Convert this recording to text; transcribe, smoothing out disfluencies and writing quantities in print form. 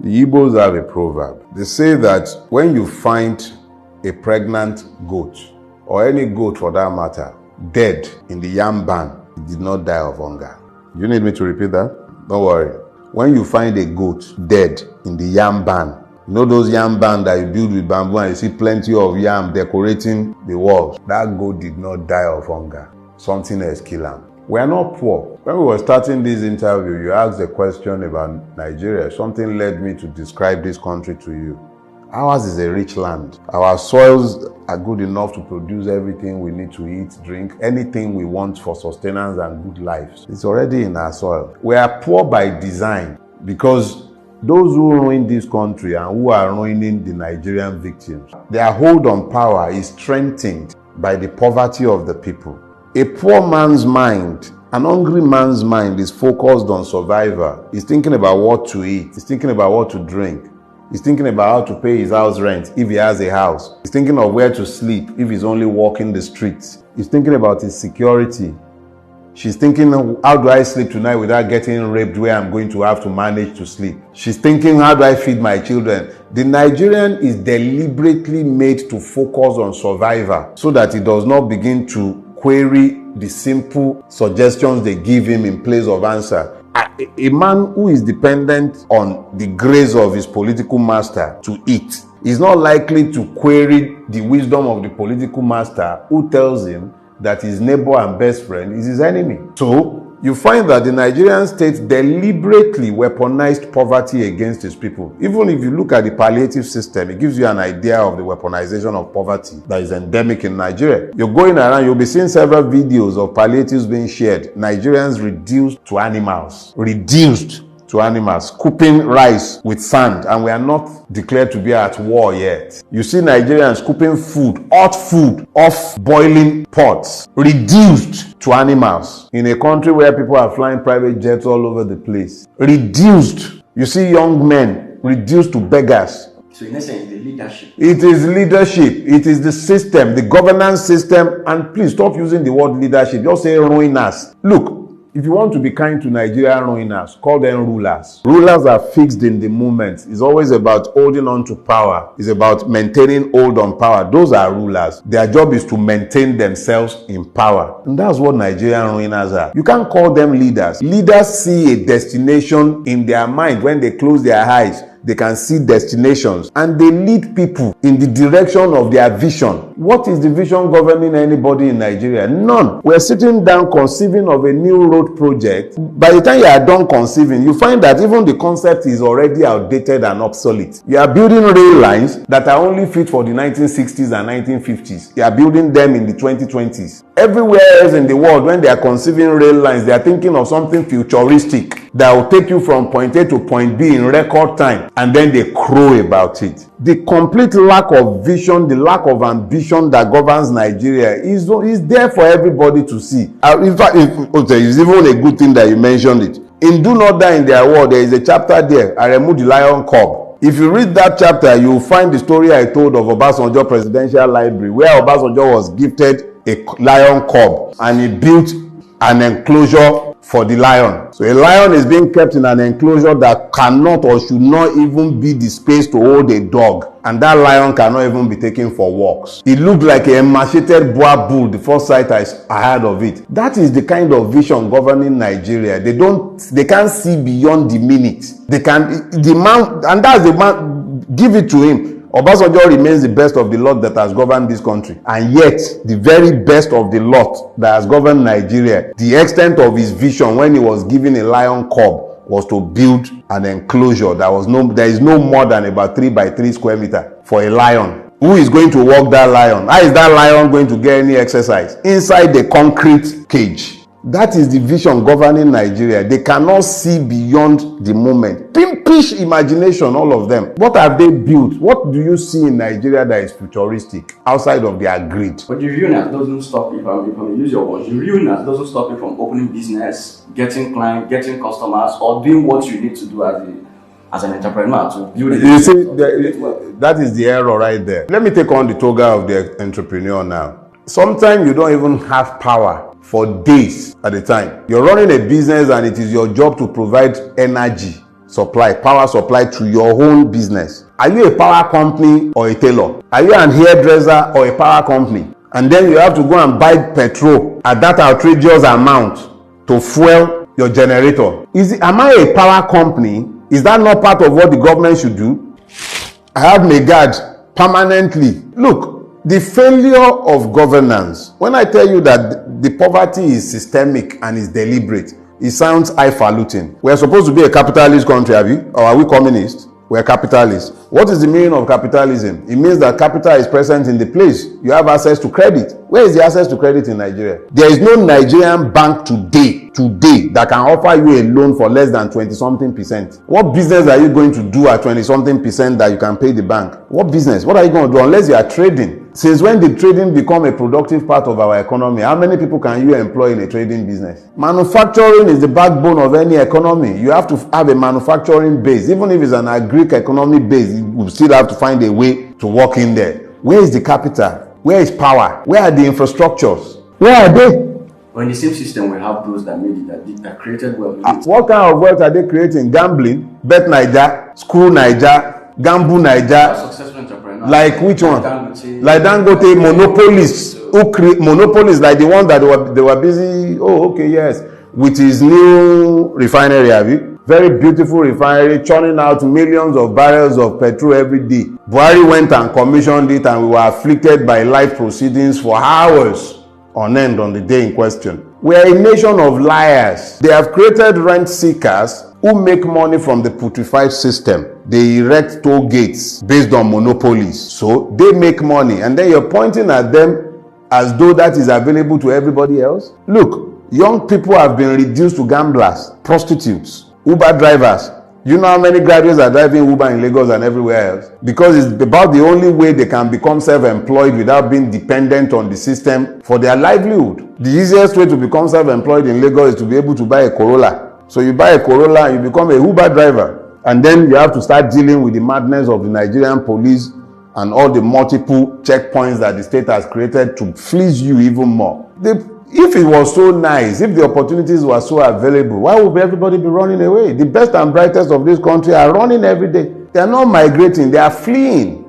The Igbos have a proverb. They say that when you find a pregnant goat, or any goat for that matter, dead in the yam barn, it did not die of hunger. You need me to repeat that? Don't worry. When you find a goat dead in the yam barn, you know those yam barn that you build with bamboo and you see plenty of yam decorating the walls? That goat did not die of hunger. Something else killed him. We are not poor. When we were starting this interview, you asked a question about Nigeria. Something led me to describe this country to you. Ours is a rich land. Our soils are good enough to produce everything we need to eat, drink, anything we want for sustenance and good lives. It's already in our soil. We are poor by design because those who ruin this country and who are ruining the Nigerian victims, their hold on power is strengthened by the poverty of the people. A poor man's mind, an hungry man's mind is focused on survival. He's thinking about what to eat. He's thinking about what to drink. He's thinking about how to pay his house rent if he has a house. He's thinking of where to sleep if he's only walking the streets. He's thinking about his security. She's thinking, how do I sleep tonight without getting raped where I'm going to have to manage to sleep? She's thinking, how do I feed my children? The Nigerian is deliberately made to focus on survival so that he does not begin to query the simple suggestions they give him in place of answer. A man who is dependent on the grace of his political master to eat is not likely to query the wisdom of the political master who tells him that his neighbor and best friend is his enemy. So, you find that the Nigerian state deliberately weaponized poverty against its people. Even if you look at the palliative system, it gives you an idea of the weaponization of poverty that is endemic in Nigeria. You're going around, you'll be seeing several videos of palliatives being shared. Nigerians reduced to animals. Scooping rice with sand, and we are not declared to be at war yet. You see Nigerians scooping food, hot food, off boiling pots, reduced to animals in a country where people are flying private jets all over the place. Reduced. You see young men reduced to beggars. So in essence, the leadership. It is leadership. It is the system, the governance system. And please stop using the word leadership. Just say ruiners. Look, if you want to be kind to Nigerian ruiners, call them rulers. Rulers are fixed in the moment. It's always about holding on to power. It's about maintaining hold on power. Those are rulers. Their job is to maintain themselves in power. And that's what Nigerian ruiners are. You can't call them leaders. Leaders see a destination in their mind. When they close their eyes, they can see destinations and they lead people in the direction of their vision. What is the vision governing anybody in Nigeria? None. We're sitting down conceiving of a new road project. By the time you are done conceiving, you find that even the concept is already outdated and obsolete. You are building rail lines that are only fit for the 1960s and 1950s. You are building them in the 2020s. Everywhere else in the world, when they are conceiving rail lines, they are thinking of something futuristic that will take you from point A to point B in record time, and then they crow about it. The complete lack of vision, the lack of ambition that governs Nigeria is there for everybody to see. In fact, it's even a good thing that you mentioned it. In Do Not Die in Their War, there is a chapter there, Aremu the Lion Cub. If you read that chapter, you will find the story I told of Obasanjo Presidential Library, where Obasanjo was gifted a lion cub and he built an enclosure for the lion. So a lion is being kept in an enclosure that cannot or should not even be the space to hold a dog, and that lion cannot even be taken for walks. It looked like a emaciated boar bull the first sight I heard of it. That is the kind of vision governing Nigeria. They can't see beyond the minute. And that's the man, give it to him. Obasanjo remains the best of the lot that has governed this country, and yet the very best of the lot that has governed Nigeria, the extent of his vision when he was given a lion cub was to build an enclosure there is no more than about 3 by 3 square meters for a lion. Who is going to walk that lion? How is that lion going to get any exercise? Inside the concrete cage. That is the vision governing Nigeria. They cannot see beyond the moment. Pimpish imagination, all of them. What have they built? What do you see in Nigeria that is futuristic outside of their greed? But the realness doesn't stop you from use your words. The realness doesn't stop you from opening business, getting clients, getting customers, or doing what you need to do as an entrepreneur to build it. You see, that is the error right there. Let me take on the toga of the entrepreneur now. Sometimes you don't even have power for days at a time. You're running a business and it is your job to provide energy supply, power supply to your own business. Are you a power company or a tailor? Are you an hairdresser or a power company? And then you have to go and buy petrol at that outrageous amount to fuel your generator. Am I a power company? Is that not part of what the government should do? I have Megad permanently. Look, the failure of governance, when I tell you that the poverty is systemic and is deliberate, it sounds highfalutin. We are supposed to be a capitalist country, are we? Or are we communist? We are capitalists. What is the meaning of capitalism? It means that capital is present in the place. You have access to credit. Where is the access to credit in Nigeria? There is no Nigerian bank today that can offer you a loan for less than 20-something%. What business are you going to do at 20-something% that you can pay the bank? What business? What are you going to do unless you are trading? Since when did trading become a productive part of our economy? How many people can you employ in a trading business? Manufacturing is the backbone of any economy. You have to have a manufacturing base. Even if it's an agric economy base, you will still have to find a way to work in there. Where is the capital? Where is power? Where are the infrastructures? Where are they? Well, in the same system, we have those that made it, that created wealth. What kind of wealth are they creating? Gambling, Bet Naija, Screw Naija, Gamble Naija. Successful entrepreneurs. Like which one? Like Dangote, monopolists. Who create monopolists like the one that they were busy? Oh, okay, yes, with his new refinery, have you? Very beautiful refinery, churning out millions of barrels of petrol every day. Buhari went and commissioned it, and we were afflicted by life proceedings for hours on end on the day in question. We are a nation of liars. They have created rent seekers who make money from the putrefied system. They erect toll gates based on monopolies. So they make money, and then you're pointing at them as though that is available to everybody else. Look, young people have been reduced to gamblers, prostitutes, Uber drivers. You know how many graduates are driving Uber in Lagos and everywhere else? Because it's about the only way they can become self-employed without being dependent on the system for their livelihood. The easiest way to become self-employed in Lagos is to be able to buy a Corolla. So you buy a Corolla, you become a Uber driver. And then you have to start dealing with the madness of the Nigerian police and all the multiple checkpoints that the state has created to fleece you even more. If it was so nice, if the opportunities were so available, why would everybody be running away? The best and brightest of this country are running every day. They are not migrating, they are fleeing.